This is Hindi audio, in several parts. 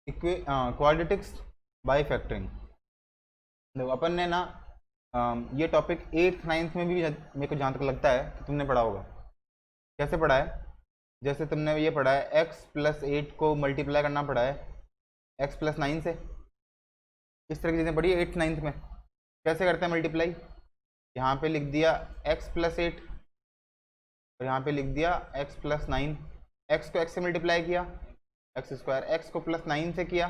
Quadratics bye factoring. देखो अपन ने ना ये टॉपिक 8th 9th में भी मेरे को जहाँ तक लगता है कि तुमने पढ़ा होगा। कैसे पढ़ा है? जैसे तुमने ये पढ़ा है x+8 को मल्टीप्लाई करना पड़ा है x+9 से। इस तरह की चीज़ें पढ़ी है 8th 9th में। कैसे करते हैं मल्टीप्लाई? यहाँ पे लिख दिया x+8 और यहाँ पे लिख दिया x+9। x को x से मल्टीप्लाई किया x², x को +9 से किया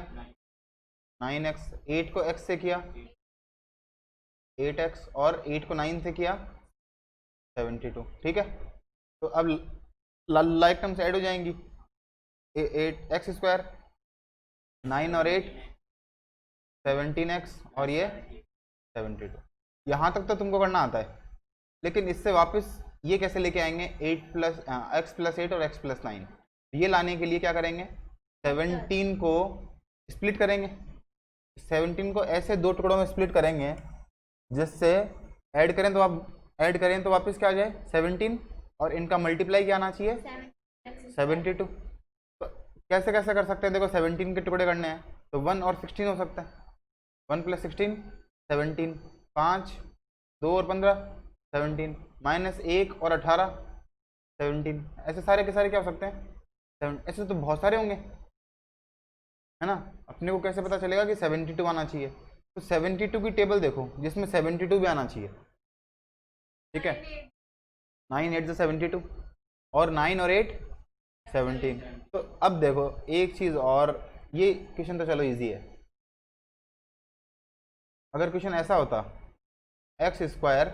9x, 8 को x से किया 8x और 8 को 9 से किया 72। ठीक है, तो अब लाइक टर्म्स ऐड हो जाएंगी। 8x², 9 और 8 17x और ये 72। यहाँ तक तो तुमको करना आता है, लेकिन इससे वापस ये कैसे लेके आएंगे? x+8 और x+9। ये लाने के लिए क्या करेंगे? 17 को स्प्लिट करेंगे। 17 को ऐसे दो टुकड़ों में स्प्लिट करेंगे जिससे ऐड करें तो वापस क्या आ जाए? 17 और इनका मल्टीप्लाई क्या आना चाहिए? 72। तो कैसे कैसे कर सकते हैं? देखो 17 के टुकड़े करने हैं तो 1 और 16 हो सकता है। 1 + 16 17, 5 2 और 15 17, -1 और 18 17। ऐसे सारे के सारे क्या हो सकते हैं? ऐसे तो बहुत सारे होंगे, है ना। अपने को कैसे पता चलेगा कि 72 आना चाहिए? तो 72 की टेबल देखो जिसमें 72 भी आना चाहिए। ठीक है, 9 8 72 और 9 और 8 17। तो अब देखो एक चीज़ और, ये क्वेश्चन तो चलो इजी है। अगर क्वेश्चन ऐसा होता x²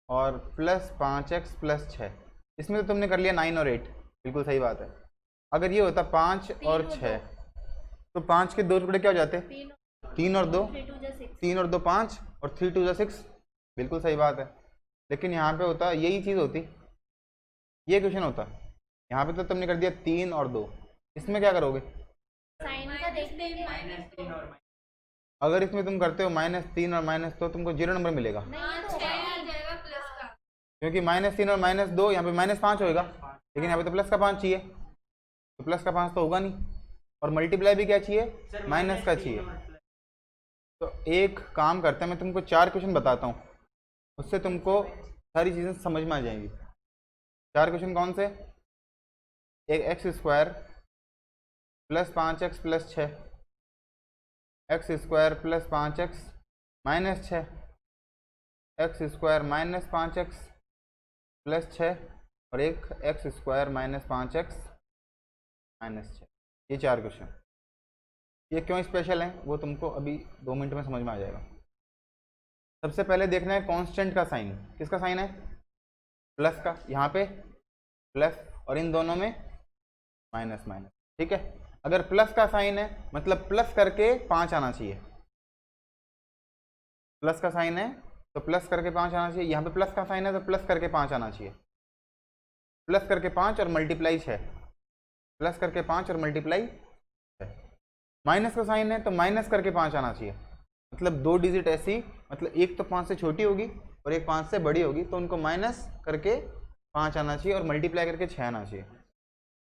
और +5x + 6, इसमें तो तुमने कर लिया 9 और 8, बिल्कुल सही बात है। अगर ये होता 5 और 6 तो 5 के दो टुकड़े क्या हो जाते? 3 और 2 3 और 2 5 और 3 2 6, बिल्कुल सही बात है। लेकिन यहाँ पे होता यही चीज़ होती, ये क्वेश्चन होता। यहाँ पे तो तुमने कर दिया 3 और 2, इसमें क्या करोगे? साइन का देख लेंगे। अगर इसमें तुम करते हो -3 और -2 तो तुमको 0 नंबर मिलेगा, क्योंकि -3 और -2 यहाँ पे -5 होएगा, लेकिन यहाँ पे तो +5 चाहिए, तो +5 तो होगा नहीं। और मल्टीप्लाई भी क्या चाहिए? माइनस का चाहिए। तो एक काम करते हैं, मैं तुमको 4 क्वेश्चन बताता हूँ, उससे तुमको सारी चीज़ें समझ में आ जाएंगी। 4 क्वेश्चन कौन से? एक x² + 5x + 6, x² + 5x - 6, x² - 5x + 6 और एक x² - 5x - 6। ये 4 क्वेश्चन। ये क्यों स्पेशल हैं वो तुमको अभी 2 मिनट में समझ में आ जाएगा। सबसे पहले देखना है कांस्टेंट का साइन। किसका साइन है? प्लस का। यहाँ पे प्लस और इन दोनों में माइनस माइनस। ठीक है, अगर प्लस का साइन है मतलब प्लस करके 5 आना चाहिए। प्लस का साइन है तो प्लस करके 5 आना चाहिए। यहाँ पे प्लस का साइन है तो प्लस करके 5 आना चाहिए। प्लस करके 5 और मल्टीप्लाई 6, प्लस करके 5 और मल्टीप्लाई 6। माइनस का साइन है तो माइनस करके 5 आना चाहिए। मतलब 2 डिजिट ऐसी, मतलब एक तो 5 से छोटी होगी और एक 5 से बड़ी होगी, तो उनको माइनस करके 5 आना चाहिए और मल्टीप्लाई करके 6 आना चाहिए।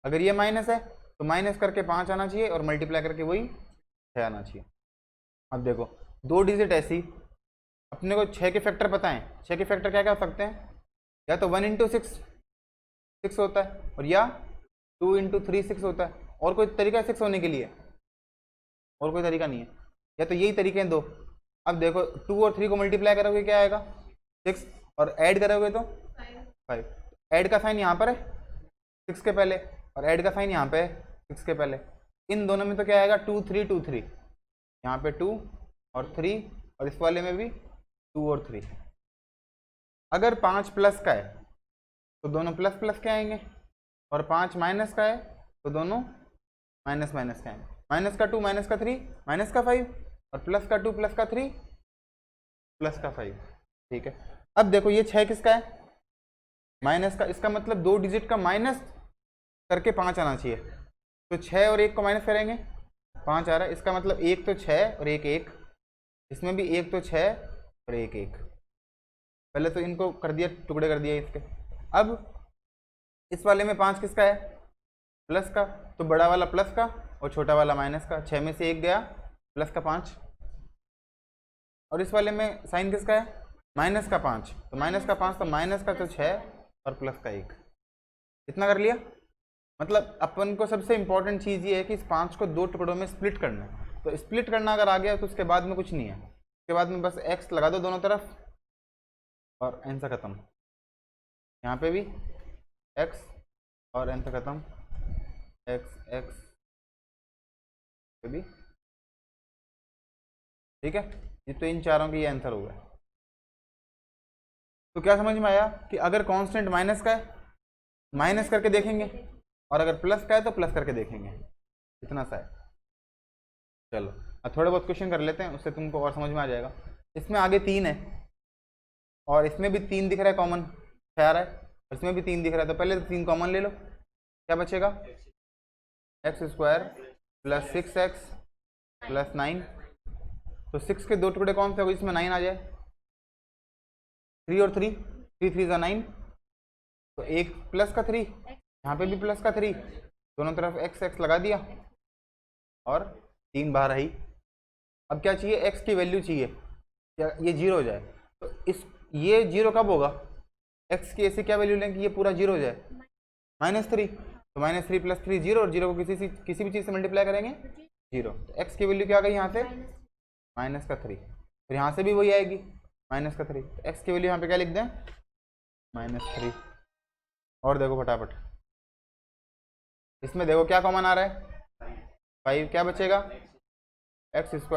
अगर ये माइनस है तो माइनस करके 5 आना चाहिए और मल्टीप्लाई करके वही 6 आना चाहिए। अब देखो 2 डिजिट ऐसी, अपने को 6 के फैक्टर पता है। 6 के फैक्टर क्या क्या हो सकते हैं? या तो 1 × 6 6 होता है, और या 2 × 3 6 होता है। और कोई तरीका 6 होने के लिए? और कोई तरीका नहीं है, या तो यही तरीके हैं 2। अब देखो 2 और 3 को मल्टीप्लाई करोगे क्या आएगा? 6, और ऐड करोगे तो 5। ऐड का साइन यहाँ पर है 6 के पहले, और ऐड का साइन यहाँ पे है 6 के पहले। इन दोनों में तो क्या आएगा? 2 3 2 3। यहाँ पे 2 और 3, और इस वाले में भी 2 और 3। अगर 5 प्लस का है तो दोनों प्लस प्लस के आएंगे, और 5 माइनस का है तो दोनों माइनस माइनस के आएंगे। माइनस का 2 माइनस का 3 माइनस का 5, और प्लस का 2 प्लस का 3 प्लस का 5। ठीक है, अब देखो ये 6 किसका है? माइनस का। इसका मतलब 2 डिजिट का माइनस करके 5 आना चाहिए। तो 6 और 1 को माइनस करेंगे, 5 आ रहा है। इसका मतलब 1 तो 6 और 1 1, इसमें भी 1 तो 6 और 1 1। पहले तो इनको कर दिया, टुकड़े कर दिए इसके। अब इस वाले में 5 किसका है? प्लस का। तो बड़ा वाला प्लस का और छोटा वाला माइनस का, 6 में से 1 गया, प्लस का 5, और इस वाले में साइन किसका है, माइनस का 5, तो माइनस का 5 तो माइनस का तो 6 और प्लस का 1, इतना कर लिया। मतलब अपन को सबसे इंपॉर्टेंट चीज़ ये है कि इस 5 को 2 टुकड़ों में स्प्लिट करना है। तो स्प्लिट करना अगर आ गया तो उसके बाद में कुछ नहीं है, उसके बाद में बस x लगा दो दोनों तरफ और n से ख़त्म, यहाँ पे भी x और n से ख़त्म, x पे भी, ठीक है। ये तो इन चारों की ये आंसर होगा। तो क्या समझ में आया कि अगर कांस्टेंट माइनस का है माइनस करके देखेंगे, और अगर प्लस का है तो प्लस करके देखेंगे, इतना सा है। चलो अब थोड़े बहुत क्वेश्चन कर लेते हैं, उससे तुमको और समझ में आ जाएगा। इसमें आगे 3 है और इसमें भी 3 दिख रहा है कॉमन, 6 आ रहा है, इसमें भी 3 दिख रहा है, तो पहले तो 3 कॉमन ले लो, क्या बचेगा, x² प्लस 6x प्लस 9। तो 6 के 2 टुकड़े कौन से हो गए, इसमें 9 आ जाए, 3 और 3, 3 3 9, तो एक प्लस का 3, यहाँ पे भी प्लस का 3, दोनों तरफ x लगा दिया और 3 बाहर आई। अब क्या चाहिए, x की वैल्यू चाहिए, क्या ये 0 हो जाए। तो इस ये 0 कब होगा, x की ऐसी क्या वैल्यू लें कि ये पूरा 0 हो जाए, -3, तो -3 प्लस 3 0, और 0 को किसी भी चीज़ से मल्टीप्लाई करेंगे 0, तो x की वैल्यू क्या आ गई यहाँ से, -3, फिर यहाँ से भी वही आएगी -3, तो x की वैल्यू यहाँ पे क्या लिख दें, -3। और देखो फटाफट, इसमें देखो क्या कॉमन आ रहा है, 5, क्या बचेगा, x² -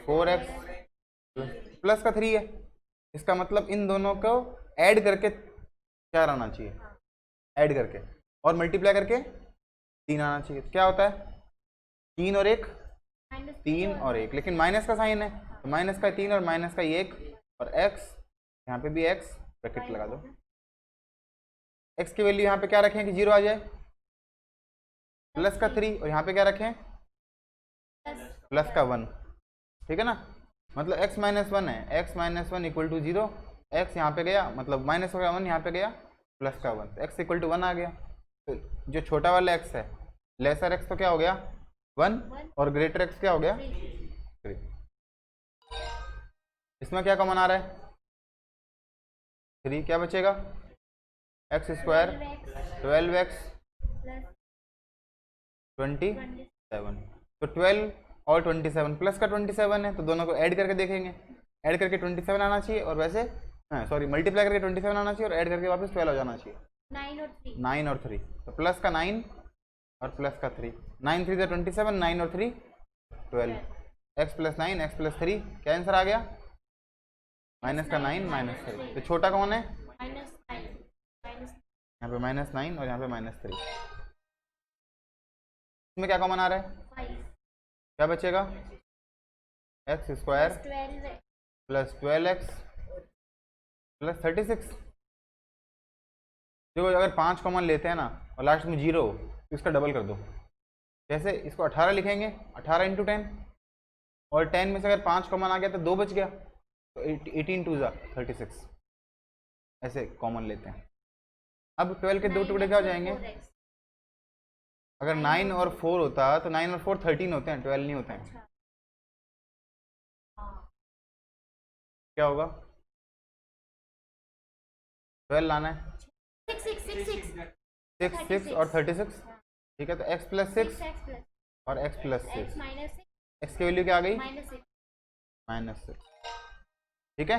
4x प्लस का 3 है। इसका मतलब इन दोनों को ऐड करके 4 आना चाहिए, ऐड करके और मल्टीप्लाई करके 3 आना चाहिए। तो क्या होता है, 3 और 1, 3 और 1, लेकिन माइनस का साइन है, तो माइनस का 3 और माइनस का 1, और x, यहाँ पे भी x, ब्रैकेट लगा दो। x की वैल्यू यहाँ पे क्या रखें कि 0 आ जाए, प्लस का 3, और यहाँ पे क्या रखें, प्लस का 1, ठीक है ना। मतलब x - 1 है, x - 1 = 0, x यहाँ पे गया, मतलब -1 यहाँ पे गया, प्लस का 1, तो x = 1 आ गया। तो जो छोटा वाला x है, लेसर x तो क्या हो गया 1, और ग्रेटर x क्या हो गया 3। इसमें क्या कॉमन आ रहा है, 3, क्या बचेगा, x² 12x 27, तो 12 और 27 प्लस का 27 है, तो दोनों को ऐड करके देखेंगे, ऐड करके 27 आना चाहिए, और वैसे सॉरी मल्टीप्लाई करके 27 आना चाहिए, और ऐड करके वापस 12 हो जाना चाहिए, 9 और 3, तो प्लस का 9 और प्लस का 3, 9 3 27, 9 और 3 12, x + 9 x + 3, क्या आंसर आ गया, -9 -3। तो छोटा कौन है, यहाँ पे -9 और यहाँ पे -3, इसमें क्या कॉमन आ रहा है, क्या बचेगा, x² प्लस 12x प्लस 36। देखो अगर 5 कॉमन लेते हैं ना और लास्ट में 0 तो इसका डबल कर दो, जैसे इसको 18 लिखेंगे, 18 × 10, और 10 में से अगर 5 कॉमन आ गया तो 2 बच गया, तो 18 2 36, ऐसे कॉमन लेते हैं। अब 12 के 2 टुकड़े क्या हो जाएंगे, अगर 9 और 4 होता तो 9 और 4 13 होते हैं, 12 नहीं होते हैं, क्या होगा, 12 लाना है, 6 6 और 36, ठीक है। तो x + 6 और x + 6, x की वैल्यू क्या आ गई, -6, ठीक है।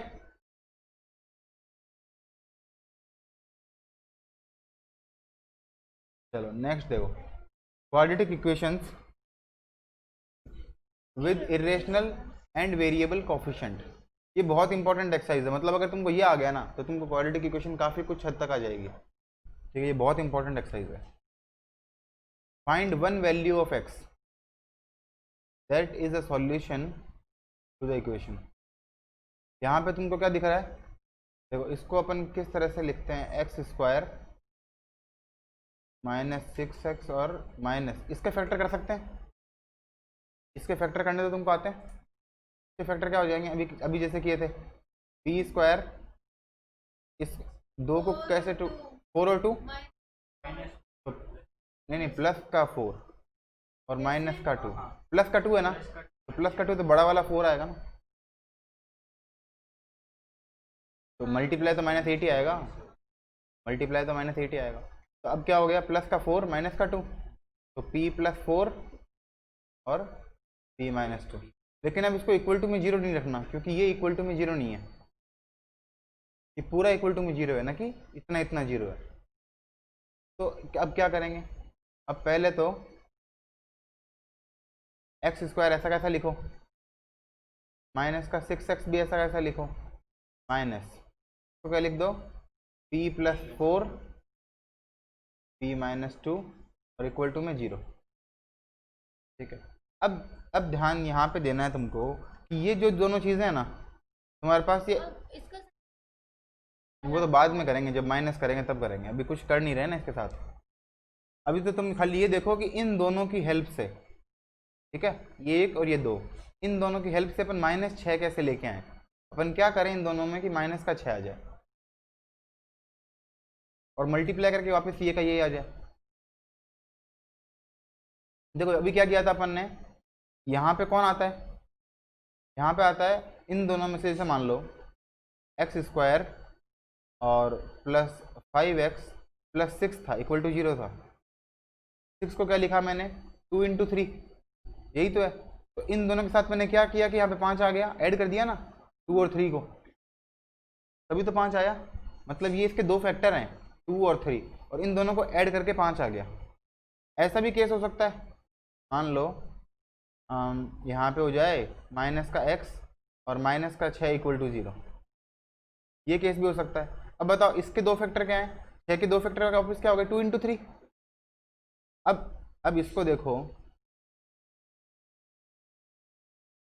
चलो नेक्स्ट देखो, quadratic equations with irrational and variable coefficient. ये बहुत इंपॉर्टेंट एक्सरसाइज है, मतलब अगर तुमको ये आ गया ना तो तुमको क्वाड्रेटिक इक्वेशन काफ़ी कुछ हद तक आ जाएगी, ठीक है। ये बहुत इंपॉर्टेंट एक्सरसाइज है। Find one value of x that is a solution to the equation. यहाँ पे तुमको क्या दिख रहा है, देखो इसको अपन किस तरह से लिखते हैं, x² - 6x और माइनस इसके फैक्टर कर सकते हैं, इसके फैक्टर करने तो तुमको आते हैं, इसके फैक्टर क्या हो जाएंगे, अभी जैसे किए थे, b², इस 2 को कैसे 4 और 2, तो नहीं प्लस का 4, और माइनस का 2, प्लस का 2 है ना, तो प्लस का 2 तो बड़ा वाला 4 आएगा ना, तो मल्टीप्लाई तो -8 ही आएगा, मल्टीप्लाई तो -8 ही आएगा। तो अब क्या हो गया, प्लस का 4 माइनस का 2, तो p + 4 और p - 2। लेकिन अब इसको इक्वल टू में 0 नहीं रखना, क्योंकि ये इक्वल टू में 0 नहीं है, ये पूरा इक्वल टू में 0 है ना, कि इतना इतना 0 है। तो अब क्या करेंगे, अब पहले तो x² ऐसा कैसा लिखो, माइनस का 6x भी ऐसा कैसा लिखो, माइनस, तो क्या लिख दो, p + 4 p - 2 और इक्वल टू में 0। ठीक है, अब ध्यान यहाँ पे देना है तुमको कि ये जो दोनों चीज़ें हैं ना तुम्हारे पास, ये इसका वो तो बाद में करेंगे, जब माइनस करेंगे तब करेंगे, अभी कुछ कर नहीं रहे ना इसके साथ। अभी तो तुम खाली ये देखो कि इन दोनों की हेल्प से, ठीक है, ये 1 और ये 2, इन दोनों की हेल्प से अपन -6 कैसे लेके आए। अपन क्या करें इन दोनों में कि माइनस का 6 आ जाए और मल्टीप्लाई करके वापस ये का ये आ जाए। देखो अभी क्या किया था अपन ने, यहाँ पे कौन आता है, यहाँ पे आता है इन दोनों में से, जैसे मान लो x² और +5x + 6 था, इक्वल टू 0 था। 6 को क्या लिखा मैंने, 2 × 3, यही तो है। तो इन दोनों के साथ मैंने क्या किया कि यहाँ पे 5 आ गया, ऐड कर दिया ना 2 और 3 को, तभी तो 5 आया। मतलब ये इसके दो फैक्टर हैं 2 और 3, और इन दोनों को ऐड करके 5 आ गया। ऐसा भी केस हो सकता है, मान लो यहाँ पे हो जाए माइनस का x और माइनस का 6 इक्वल टू 0, ये केस भी हो सकता है। अब बताओ इसके दो फैक्टर क्या हैं, 6 के दो फैक्टर का वापस क्या हो गया, 2 × 3। अब इसको देखो,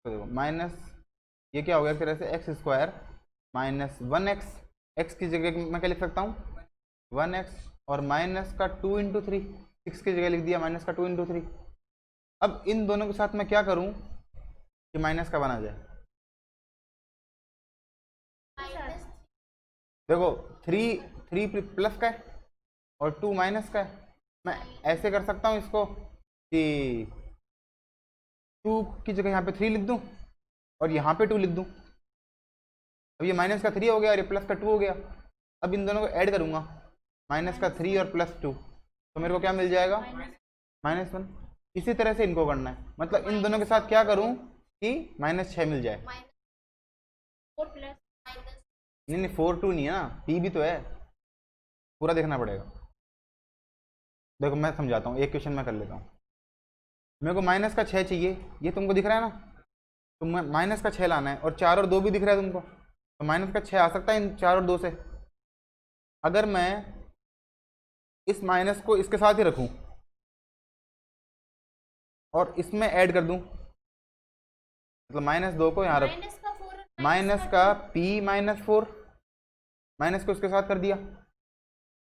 माइनस, ये क्या हो गया एक तरह से x² - 1x, x की जगह मैं क्या लिख सकता हूँ 1x, और माइनस का 2 × 3, 6 की जगह लिख दिया माइनस का 2 × 3। अब इन दोनों के साथ मैं क्या करूं कि माइनस का बना जाए। देखो 3 प्लस का है और 2 माइनस का है। मैं ऐसे कर सकता हूं इसको कि 2 की जगह यहाँ पे 3 लिख दूं और यहाँ पे 2 लिख दूं। अब ये माइनस का 3 हो गया और ये प्लस का 2 हो गया। अब इन दोनों को ऐड करूंगा, माइनस का 3 और +2, तो मेरे को क्या मिल जाएगा -1। इसी तरह से इनको करना है, मतलब इन दोनों के साथ क्या करूं कि -6 मिल जाए। नहीं 4 2 नहीं है ना, p भी तो है, पूरा देखना पड़ेगा। देखो मैं समझाता हूँ, एक क्वेश्चन मैं कर लेता हूँ। मेरे को माइनस का 6 चाहिए, ये तुमको दिख रहा है ना, तो माइनस का 6 लाना है, और 4 और 2 भी दिख रहा है तुमको, तो माइनस का 6 आ सकता है इन 4 और 2 से। अगर मैं इस माइनस को इसके साथ ही रखूं और इसमें ऐड कर दूं, मतलब -2 को यहाँ रख, माइनस का p - 4, माइनस को इसके साथ कर दिया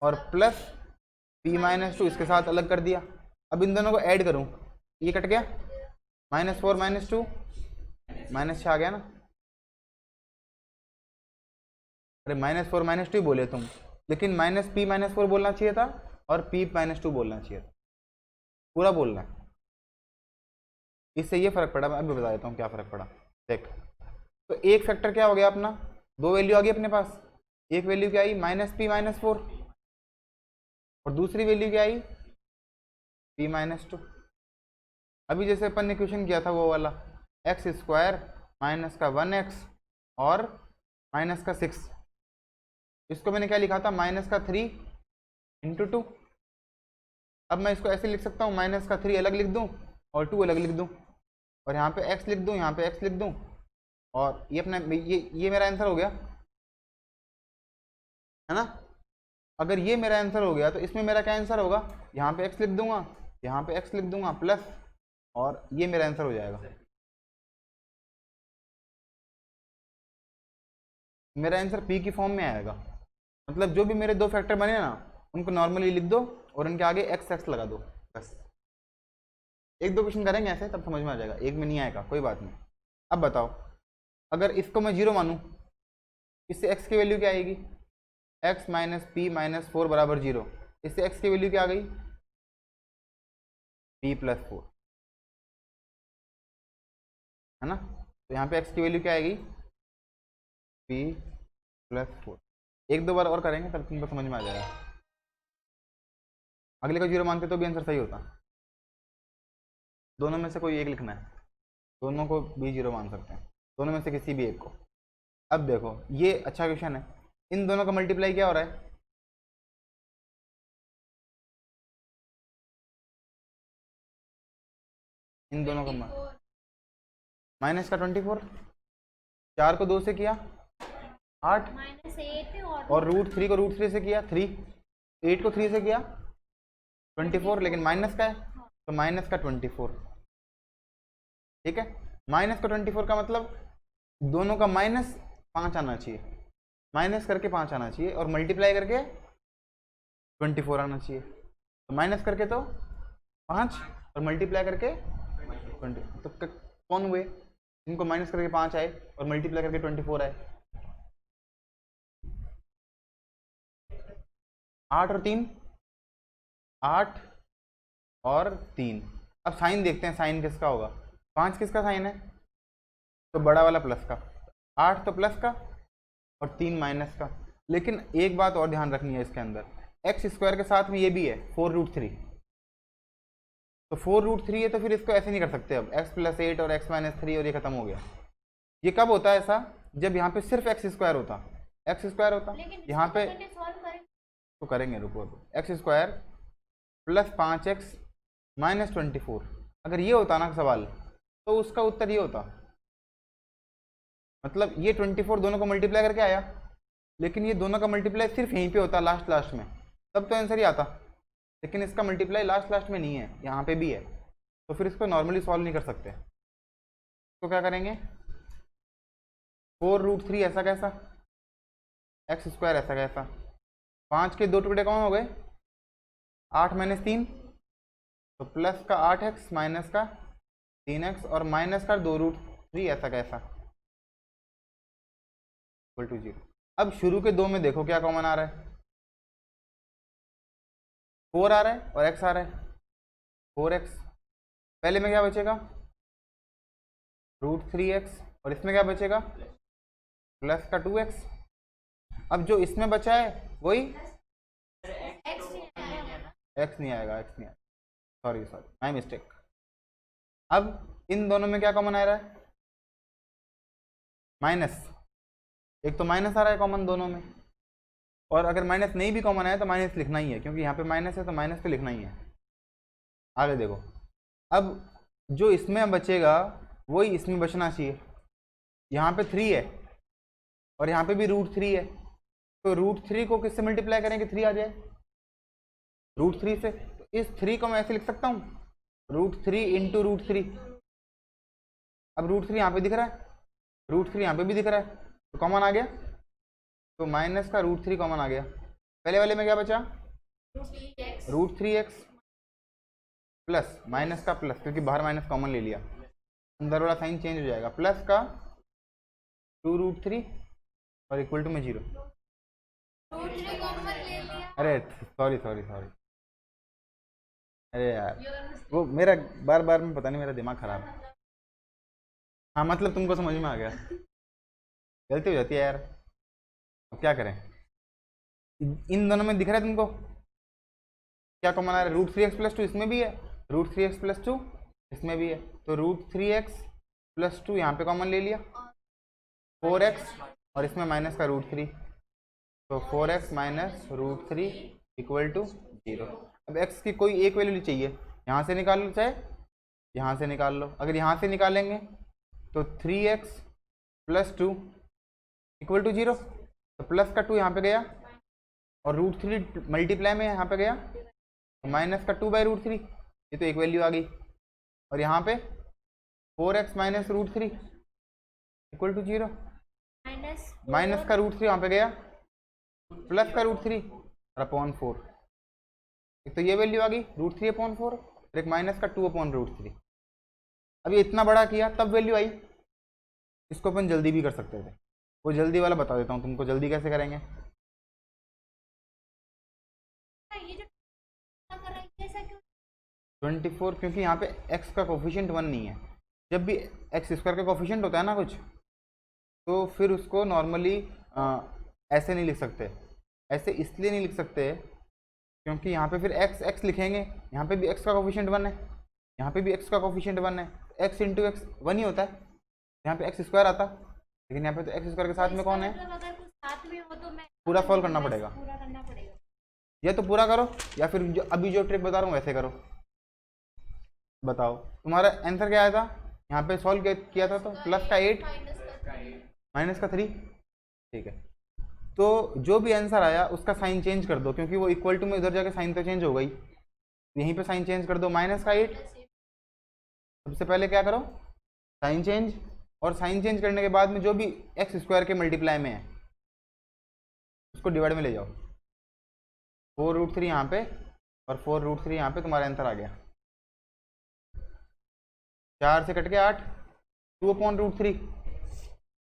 और प्लस p - 2 इसके साथ अलग कर दिया। अब इन दोनों को ऐड करूं, ये कट गया, -4 - 2 -6 आ गया ना। अरे -4 - 2 ही बोले तुम, लेकिन -p - 4 बोलना चाहिए था और p - 2 बोलना चाहिए था, पूरा बोलना है। इससे ये फर्क पड़ा, मैं अभी बता देता हूँ क्या फर्क पड़ा। देख, तो एक फैक्टर क्या हो गया अपना, दो वैल्यू आ गई अपने पास। एक वैल्यू क्या आई -p - 4 और दूसरी वैल्यू क्या आई p - 2। अभी जैसे अपन ने क्वेश्चन किया था वो वाला, x² माइनस का 1x और माइनस का 6, इसको मैंने क्या लिखा था -3 × 2। अब मैं इसको ऐसे लिख सकता हूँ, -3 अलग लिख दूँ और 2 अलग लिख दूँ, और यहाँ पे x लिख दूँ, यहाँ पे x लिख दूँ, और ये अपना ये मेरा आंसर हो गया है ना। अगर ये मेरा आंसर हो गया तो इसमें मेरा क्या आंसर होगा, यहाँ पे x लिख दूंगा, यहाँ पे x लिख दूंगा प्लस, और ये मेरा आंसर हो जाएगा। मेरा आंसर p की फॉर्म में आएगा। मतलब जो भी मेरे दो फैक्टर बने ना, उनको नॉर्मली लिख दो और उनके आगे x लगा दो, बस। एक दो क्वेश्चन करेंगे ऐसे, तब समझ में आ जाएगा, एक में नहीं आएगा कोई बात नहीं। अब बताओ, अगर इसको मैं 0 मानूं, इससे x की वैल्यू क्या आएगी, x - p - 4 = 0। इससे x की वैल्यू क्या आ गई, p + 4। है ना। तो यहाँ पे x की वैल्यू क्या आएगी, p+4। एक दो बार और करेंगे तब तुमको समझ में आ जाएगा। अगले को 0 मानते तो भी आंसर सही होता। दोनों में से कोई एक लिखना है, दोनों को भी 0 मान सकते हैं, दोनों में से किसी भी एक को। अब देखो ये अच्छा क्वेश्चन है, इन दोनों का मल्टीप्लाई क्या हो रहा है, इन दोनों का माइनस का 24, 4 को 2 से किया 8, -8 और √3 को √3 से किया 3, 8 को 3 से किया 24, लेकिन माइनस का है तो माइनस का 24। ठीक है, माइनस का 24 का मतलब दोनों का -5 आना चाहिए, माइनस करके 5 आना चाहिए, और मल्टीप्लाई करके 24 आना चाहिए। तो माइनस करके तो 5 और मल्टीप्लाई करके 20। तो कौन हुए इनको माइनस करके 5 आए और मल्टीप्लाई करके 24 आए, 8 और 3, 8 और 3। अब साइन देखते हैं, साइन किसका होगा, 5 किसका साइन है, तो बड़ा वाला प्लस का, 8 तो प्लस का और 3 माइनस का। लेकिन एक बात और ध्यान रखनी है इसके अंदर, x² के साथ में ये भी है 4√3, तो 4√3 है तो फिर इसको ऐसे नहीं कर सकते अब x+8 और x-3 और ये खत्म हो गया। ये कब होता है ऐसा, जब यहाँ पे सिर्फ x² होता, x² होता यहाँ पे, तो करेंगे रुको, x² + 5x - 24, अगर ये होता ना सवाल तो उसका उत्तर ये होता, मतलब ये 24 दोनों को मल्टीप्लाई करके आया, लेकिन ये दोनों का मल्टीप्लाई सिर्फ यहीं पे होता लास्ट में, तब तो आंसर ही आता। लेकिन इसका मल्टीप्लाई लास्ट में नहीं है, यहाँ पे भी है, तो फिर इसको नॉर्मली सॉल्व नहीं कर सकते। तो क्या करेंगे, 4√3 ऐसा कैसा, x² ऐसा कैसा, 5 के 2 टुकड़े कौन हो गए, 8 - 3, तो प्लस का 8x माइनस का 3x और माइनस का 2√3 ऐसा कैसा, इक्वल टू 0। अब शुरू के 2 में देखो क्या कॉमन आ रहा है, 4 आ रहा है और x आ रहा है, 4x। पहले में क्या बचेगा, √3x, और इसमें क्या बचेगा, प्लस का 2x। अब जो इसमें बचा है वही x नहीं आएगा, सॉरी माय मिस्टेक। अब इन दोनों में क्या कॉमन आ रहा है, माइनस, एक तो माइनस आ रहा है कॉमन दोनों में, और अगर माइनस नहीं भी कॉमन आया तो माइनस लिखना ही है, क्योंकि यहाँ पे माइनस है तो माइनस तो लिखना ही है। आगे देखो, अब जो इसमें बचेगा वही इसमें बचना चाहिए, यहाँ पे 3 है और यहाँ पे भी √3 है, तो √3 को किससे मल्टीप्लाई करेंगे, 3 आ जाए √3 से, तो इस 3 को मैं ऐसे लिख सकता हूँ, √3 × √3। अब √3 यहाँ पे दिख रहा है, √3 यहाँ पे भी दिख रहा है, तो कॉमन आ गया, तो माइनस का √3 कॉमन आ गया। पहले वाले में क्या बचा, √3x प्लस माइनस का प्लस, क्योंकि बाहर माइनस कॉमन ले लिया, अंदर वाला साइन चेंज हो जाएगा, प्लस का 2√3 और इक्वल टू में 0। अरे सॉरी, अरे यार वो मेरा बार में पता नहीं, मेरा दिमाग खराब है। हाँ मतलब तुमको समझ में आ गया, गलती हो जाती है यार, अब क्या करें। इन दोनों में दिख रहा है तुमको क्या कॉमन आ रहा है, √3x + 2 इसमें भी है, √3x + 2 इसमें भी है, तो √3x + 2 यहाँ पे कॉमन ले लिया, 4x और इसमें माइनस का √3, तो 4x - √3 इक्वल टू 0। अब x की कोई एक वैल्यू चाहिए, यहाँ से निकाल लो चाहे यहाँ से निकाल लो। अगर यहाँ से निकालेंगे तो 3x + 2 इक्वल टू 0, तो प्लस का 2 यहाँ पे गया और √3 मल्टीप्लाई में यहाँ पे गया, तो माइनस का 2/√3, ये तो एक वैल्यू आ गई, और यहाँ पे 4x - √3 इक्वल टू 0, माइनस का √3 यहाँ पे गया, प्लस का √3 और अपॉन 4, एक तो ये वैल्यू आ गई √3/4 और एक माइनस का 2/√3। अब ये इतना बड़ा किया तब वैल्यू आई, इसको अपन जल्दी भी कर सकते थे, वो जल्दी वाला बता देता हूँ तुमको, जल्दी कैसे करेंगे। 24, क्योंकि यहाँ पे x का कोफिशिएंट 1 नहीं है, जब भी एक्स स्क्वायर का कोफिशिएंट होता है ना कुछ, तो फिर उसको नॉर्मली ऐसे नहीं लिख सकते। ऐसे इसलिए नहीं लिख सकते क्योंकि यहाँ पे फिर एक्स एक्स लिखेंगे, यहाँ पे भी एक्स का कोफिशिएंट 1 है, यहाँ पे भी एक्स का कोफिशिएंट 1 है, एक्स इंटू एक्स 1 ही होता है, यहाँ पे एक्स स्क्वायर आता, लेकिन यहाँ पे तो एक्स स्क्वायर के साथ में कौन है, अगर कुछ साथ में हो तो मैं पूरा सॉल्व करना पड़ेगा। पूरा करना पड़ेगा। या तो पूरा करो या फिर जो अभी जो ट्रिक बता रहा हूँ वैसे करो। बताओ तुम्हारा आंसर क्या आया था, यहाँ पे सॉल्व किया था तो प्लस का 8 माइनस का 3, ठीक है। तो जो भी आंसर आया उसका साइन चेंज कर दो, क्योंकि वो इक्वल टू में उधर जाके साइन तो चेंज हो गई, यहीं पे साइन चेंज कर दो। माइनस का 8 सबसे पहले क्या करो, साइन चेंज, और साइन चेंज करने के बाद में जो भी एक्स स्क्वायर के मल्टीप्लाई में है उसको डिवाइड में ले जाओ। 4√3 यहाँ पे और 4√3 यहाँ पे, तुम्हारा आंसर आ गया। 4 से कट गया 8, 2/√3,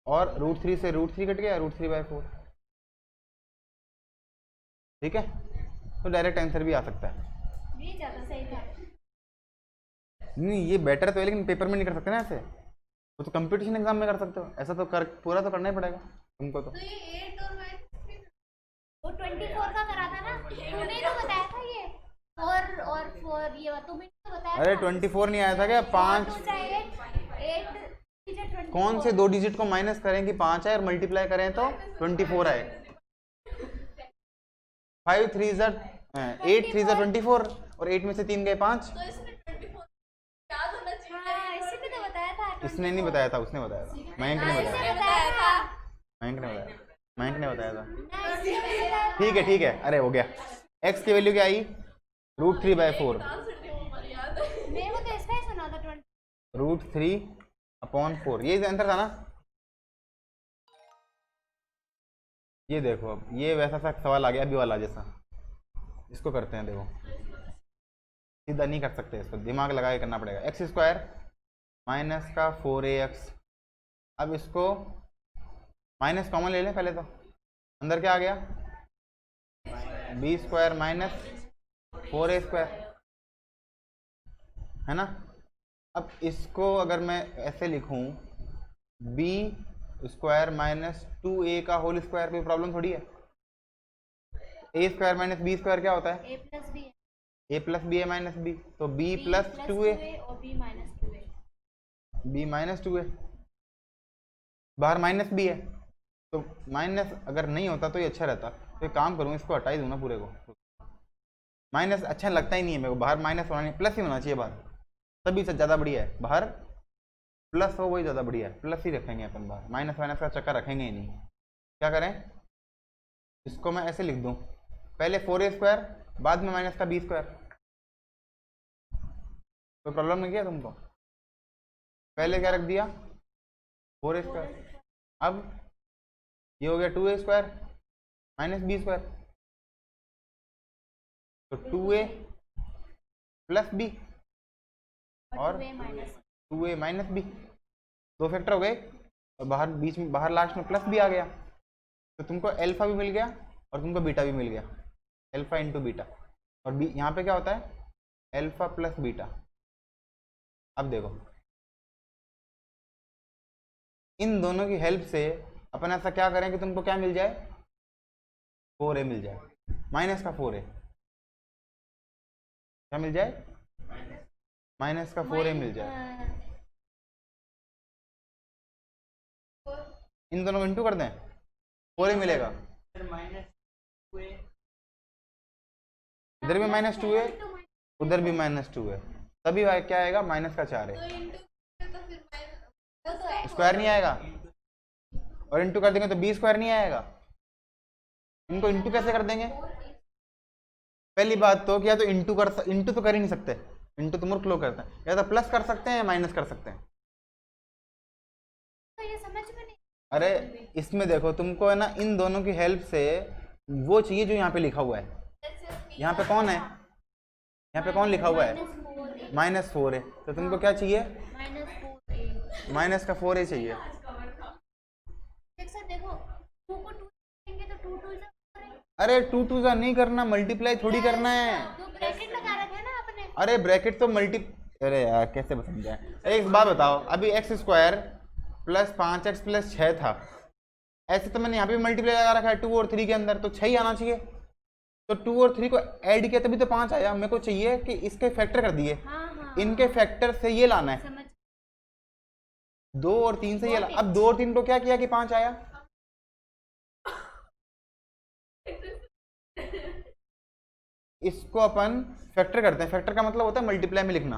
और √3 से √3 कट गया, √3/4, ठीक है। तो डायरेक्ट आंसर भी आ सकता है। ये ज्यादा सही था। नहीं ये बेटर तो है, लेकिन पेपर में नहीं कर सकते ना ऐसे, वो तो कंपटीशन एग्जाम में कर सकते हो, ऐसा तो कर पूरा तो करना ही पड़ेगा तुमको। तो ये 8 और वो 24 का करा था ना, तूने ही तो बताया था ये, और 4 ये तुम्हें तो बताया। अरे 24 नहीं आया था क्या, 5 कौन से 2 डिजिट को माइनस करें कि 5 आए और मल्टीप्लाई करें तो 24 आए। 5 3 ज़ा 8 3 ज़ा 24, और 8 में से 3 गए 5। तो इसमें 24 याद होना चाहिए। हां इसी में तो बताया था। इसने नहीं बताया था, उसने बताया था, मयंक ने बताया था, मयंक ने बताया, मयंक ने बताया था। ठीक है ठीक है, अरे हो गया। x की वैल्यू क्या आई, √3/4, मेरे को तो इसका ही सुना था 20। √3/4, ये आंसर था ना। ये देखो अब ये वैसा सा सवाल आ गया अभी वाला जैसा, इसको करते हैं। देखो सीधा नहीं कर सकते, इसको दिमाग लगा के करना पड़ेगा। एक्स स्क्वायर माइनस का 4ax, अब इसको माइनस कॉमन ले लें पहले, तो अंदर क्या आ गया, b स्क्वायर माइनस 4a², है ना। अब इसको अगर मैं ऐसे लिखूं, b स्क्वायर माइनस 2a का होल स्क्वायर, कोई प्रॉब्लम थोड़ी है। a square minus b square क्या होता है, a plus b, a plus b a minus b, तो b प्लस 2a, और b minus 2a, b minus 2a, बाहर माइनस भी है, तो माइनस अगर नहीं होता तो ये अच्छा रहता। तो एक काम करूँ, इसको हटा ही दूँ ना पूरे को, माइनस अच्छा लगता ही नहीं है मेरे को, बाहर माइनस होना नहीं, प्लस ही होना चाहिए बाहर, तभी से ज़्यादा बढ़िया है। बाहर प्लस हो वही ज़्यादा बढ़िया है, प्लस ही रखेंगे अपन, बाहर माइनस माइनस का चक्कर रखेंगे ही नहीं। क्या करें, इसको मैं ऐसे लिख दूँ, पहले 4a² बाद में माइनस का b स्क्वायर, तो प्रॉब्लम नहीं किया तुमको। पहले क्या रख दिया, 4a², अब ये हो गया 2a² माइनस b स्क्वायर, तो 2a प्लस b और 2a माइनस b, 2 फैक्टर हो गए, और बाहर बीच में बाहर लास्ट में प्लस भी आ गया, तो तुमको अल्फा भी मिल गया और तुमको बीटा भी मिल गया, अल्फा इंटू बीटा, और बी यहाँ पे क्या होता है, अल्फा प्लस बीटा। अब देखो इन दोनों की हेल्प से अपन ऐसा क्या करें कि तुमको क्या मिल जाए, 4a मिल जाए, माइनस का 4a, क्या मिल जाए, माइनस का 4a मिल जाए। इन दोनों को इंटू कर दें, 4a मिलेगा, इधर भी माइनस 2a उधर भी माइनस 2a, तभी क्या आएगा, माइनस का 4a, स्क्वायर नहीं आएगा, और इंटू कर देंगे तो b स्क्वायर नहीं आएगा। इनको इंटू कैसे कर देंगे, पहली बात तो क्या, तो इंटू तो कर ही नहीं सकते, इंटू तो मूर्ख लोग करते हैं, या तो प्लस कर सकते हैं या माइनस कर सकते हैं। तो ये समझ में नहीं। अरे इसमें देखो तुमको है ना, इन दोनों की हेल्प से वो चाहिए जो यहाँ पे लिखा हुआ है, यहाँ पे कौन है, यहाँ पे कौन लिखा हुआ है, -4a, तो तुमको क्या चाहिए, माइनस का 4a चाहिए। देखो 2 को 2 देंगे तो 2 2 अरे 2 2 नहीं करना, मल्टीप्लाई थोड़ी करना है। तो ब्रैकेट लगा रखे हैं ना आपने। अरे ब्रैकेट तो अरे यार कैसे समझाए। एक बात बताओ, अभी x square plus 5x plus 6 था, ऐसे तो मैंने यहाँ पे मल्टीप्लाई लगा रखा है 2 और 3 के अंदर, तो 6 ही आना चाहिए। तो 2 और 3 को ऐड किया तभी तो 5 आया। मेरे को चाहिए कि इसके फैक्टर कर दिए, इनके फैक्टर से ये लाना है, समझ 2 और 3 से ये अब 2 और 3 को क्या किया कि 5 आया। इसको अपन फैक्टर करते हैं, फैक्टर का मतलब होता है मल्टीप्लाई में लिखना,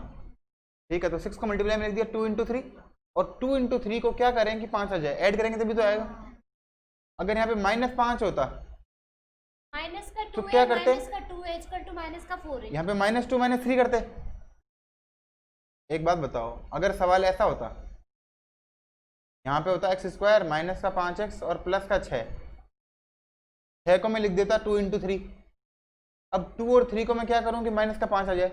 ठीक है। तो 6 को मल्टीप्लाई में लिख दिया 2 इंटू 3, और 2 इंटू 3 को क्या करें कि 5 आ जाए, ऐड करेंगे तभी तो आएगा। अगर यहाँ पे -5 होता माइनस का 2 तो क्या करते? माइनस का 2 है इक्वल टू माइनस का 4 है। यहाँ पे -2 -3 करते। एक बात बताओ, अगर सवाल ऐसा होता, यहाँ पे होता एक्स स्क्वायर माइनस का 5x और प्लस का 6 को मैं लिख देता 2 इंटू 3। अब 2 और 3 को मैं क्या करूँ कि माइनस का 5 आ जाए,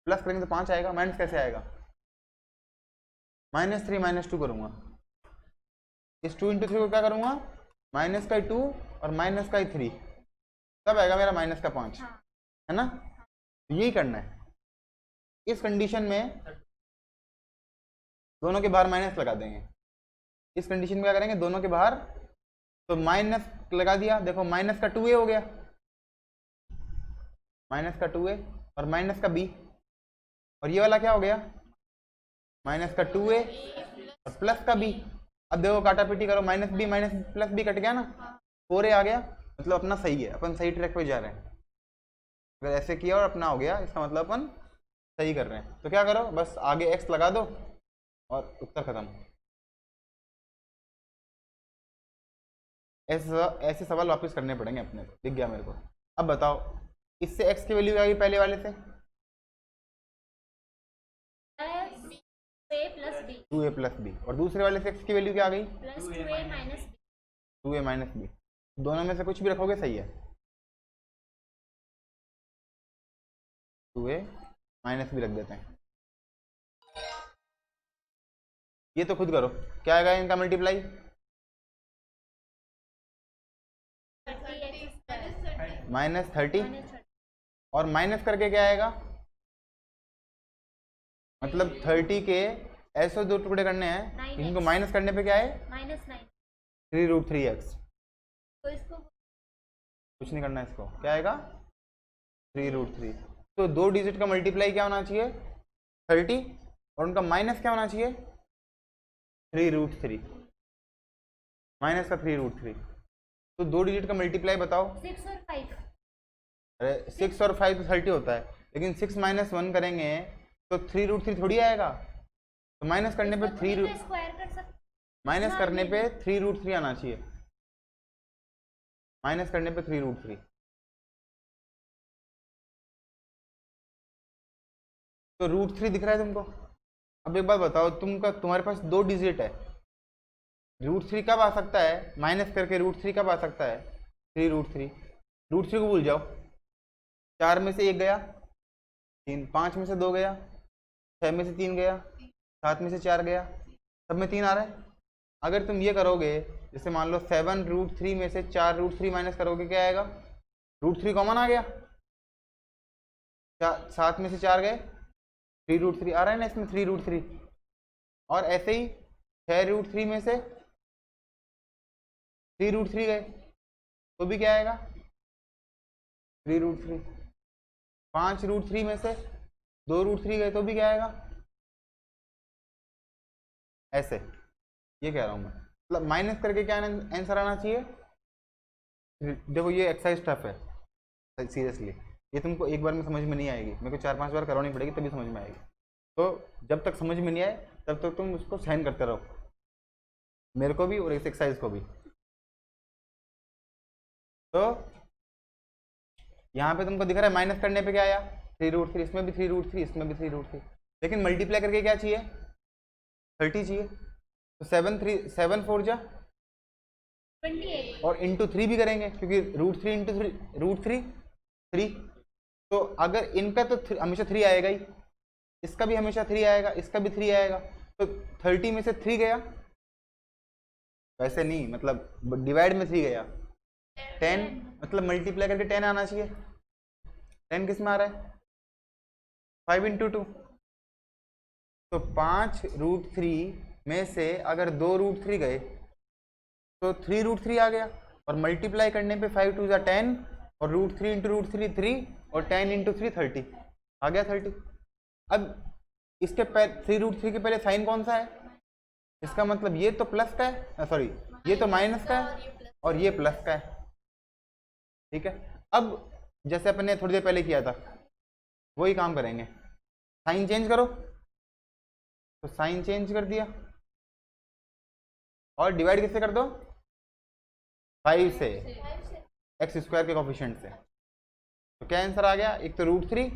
प्लस करेंगे तो 5 आएगा, माइनस कैसे आएगा, -3 -2 करूँगा। इस 2 इंटू 3 को क्या करूँगा, माइनस का 2 और माइनस का 3, तब आएगा मेरा माइनस का 5, है ना। यही करना है। इस कंडीशन में दोनों के बाहर माइनस लगा देंगे। इस कंडीशन में क्या करेंगे, दोनों के बाहर तो माइनस लगा दिया, देखो माइनस का 2a हो गया, माइनस का 2a और माइनस का b, और ये वाला क्या हो गया, माइनस का 2a और प्लस का b। अब देखो काटा पीटी करो, minus b minus plus b cut गया ना, 4a आ गया, मतलब अपना सही है, अपन सही ट्रैक पे जा रहे हैं। अगर ऐसे किया और अपना हो गया, इसका मतलब अपन सही कर रहे हैं। तो क्या करो, बस आगे x लगा दो और उत्तर खत्म। ऐसे सवाल वापस करने पड़ेंगे अपने, दिख गया मेरे को। अब बताओ, इससे x की वैल्यू क्या आ गई पहले वाले से, 2a प्लस b, और दूसरे वाले से x की वैल्यू क्या आ गई, plus 2a minus 2a minus b। दोनों में से कुछ भी रखोगे सही है, 2a माइनस b रख देते हैं। ये तो खुद करो, क्या आएगा इनका मल्टीप्लाई, -30 और माइनस करके क्या आएगा, मतलब 30 के ऐसे 2 टुकड़े करने हैं, इनको माइनस करने पे क्या है, -9। 3√3x। तो इसको कुछ नहीं करना, इसको क्या आएगा 3√3। तो 2 डिजिट का मल्टीप्लाई क्या होना चाहिए 30, और उनका माइनस क्या होना चाहिए 3√3, माइनस का 3√3। तो 2 डिजिट का मल्टीप्लाई बताओ। 6 और 5, अरे 6 और 5 तो 30 होता है, लेकिन 6 - 1 करेंगे तो 3√3 थोड़ी आएगा, तो माइनस करने पे 3 स्क्वायर कर सकते, माइनस करने पे 3√3 आना चाहिए, माइनस करने पे 3√3। तो √3 दिख रहा है तुमको। अब एक बात बताओ, तुम्हारे पास 2 डिजिट है, √3 कब आ सकता है, माइनस करके √3 कब आ सकता है 3√3। √3 को भूल जाओ, 4 में से 1 गया, 3, 5 में से 2 गया, 6 में से 3 गया, 7 में से 4 गया, सब में 3 आ रहा है। अगर तुम ये करोगे, जैसे मान लो 7√3 में से 4√3 माइनस करोगे, क्या आएगा, √3 कॉमन आ गया, 7 में से 4 गए, 3√3 आ रहा है ना इसमें 3√3। और ऐसे ही 6√3 में से 3√3 गए तो भी क्या आएगा 3√3। 5√3 में से 2√3 गए तो भी क्या आएगा, ऐसे। ये कह रहा हूँ मैं, मतलब माइनस करके क्या आंसर आना चाहिए। देखो ये एक्सरसाइज टफ है सीरियसली, ये तुमको एक बार में समझ में नहीं आएगी, मेरे को 4-5 बार करवानी पड़ेगी तभी समझ में आएगी। तो जब तक समझ में नहीं आए तब तक तुम उसको साइन करते रहो, मेरे को भी और इस एक्सरसाइज को भी। तो यहाँ पे तुमको दिख रहा है माइनस करने पे क्या आया 3√3, इसमें भी 3√3, इसमें भी 3√3, लेकिन मल्टीप्लाई करके क्या चाहिए 30 चाहिए। तो 7 4 जा 28, और इंटू 3 भी करेंगे, क्योंकि √3 इंटू 3 3। तो अगर इनका तो हमेशा 3 आएगा ही, इसका भी हमेशा 3 आएगा, इसका भी 3 आएगा, तो 30 में से 3 गया, वैसे नहीं मतलब डिवाइड में 3 गया, 10 मतलब मल्टीप्लाई करके 10 आना चाहिए। 10 किस में आ रहा है, 5 × 2, तो 5√3 में से अगर 2√3 गए तो 3√3 आ गया, और मल्टीप्लाई करने पे 5 2 = 10 और √3 × √3 3 और 10 × 3 30 आ गया 30। अब इसके 3√3 के पहले साइन कौन सा है? इसका मतलब ये तो प्लस का है, सॉरी ये तो माइनस का है और ये प्लस का है। ठीक है, अब जैसे अपने थोड़ी देर पहले किया था वही काम करेंगे। साइन चेंज करो, तो साइन चेंज कर दिया और डिवाइड किससे कर दो? 5 से, x² के कोफिशिएंट से। तो क्या आंसर आ गया? एक तो √3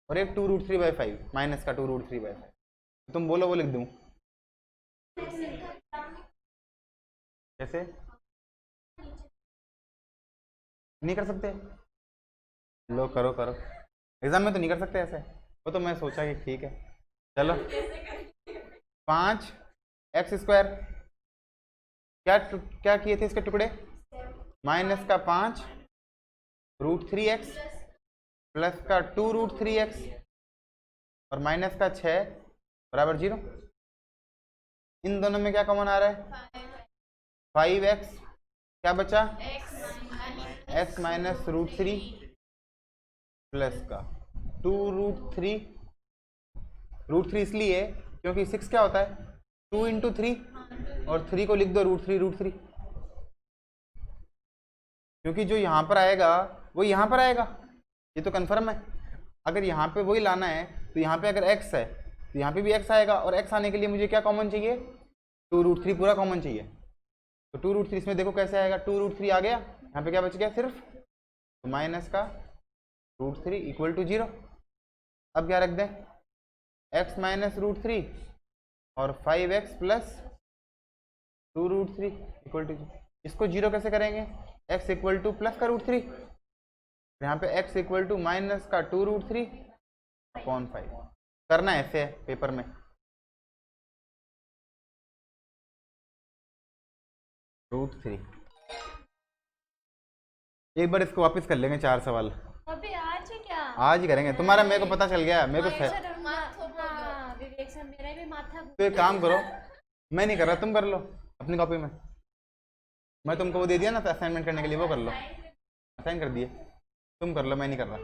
और एक 2√3/5, माइनस का 2√3/5। तो तुम बोलो वो लिख दूं कैसे? नहीं कर सकते? लो करो करो, एग्जाम में तो नहीं कर सकते ऐसे। वो तो मैं सोचा कि ठीक है चलो। 5x², क्या किए थे इसके टुकड़े? माइनस का 5 √3x प्लस का 2√3x और माइनस का 6 बराबर 0। इन दोनों में क्या कॉमन आ रहा है? 5x, क्या बचा? x माइनस √3 प्लस का 2√3। √3 इसलिए क्योंकि 6 क्या होता है? 2 × 3 और 3 को लिख दो √3 क्योंकि जो यहाँ पर आएगा वो यहाँ पर आएगा, ये तो कन्फर्म है। अगर यहाँ पे वही लाना है तो यहाँ पे अगर x है तो यहाँ पे भी x आएगा, और x आने के लिए मुझे क्या कॉमन चाहिए? 2√3 पूरा कॉमन चाहिए। तो 2√3 इसमें देखो कैसे आएगा? 2√3 आ गया, यहाँ पे क्या बच गया सिर्फ? तो माइनस का √3 = 0। अब क्या रख दें? x माइनस √3 और 5x प्लस 2√3 = 0। इसको 0 कैसे करेंगे? x = प्लस का √3, यहाँ पे x = माइनस का 2√3/5। करना ऐसे है पेपर में। √3 एक बार इसको वापस कर लेंगे 4 सवाल। अभी आज है क्या? आज ही करेंगे। तुम्हारा मेरे को पता चल गया, मेरे को विवेक सर मेरा भी माथा। तो एक काम करो, मैं नहीं कर रहा, तुम कर लो अपनी कॉपी में। मैं तुमको वो दे दिया ना असाइनमेंट करने के लिए, वो कर लो। असाइन कर दिए, तुम कर लो, मैं नहीं कर रहा।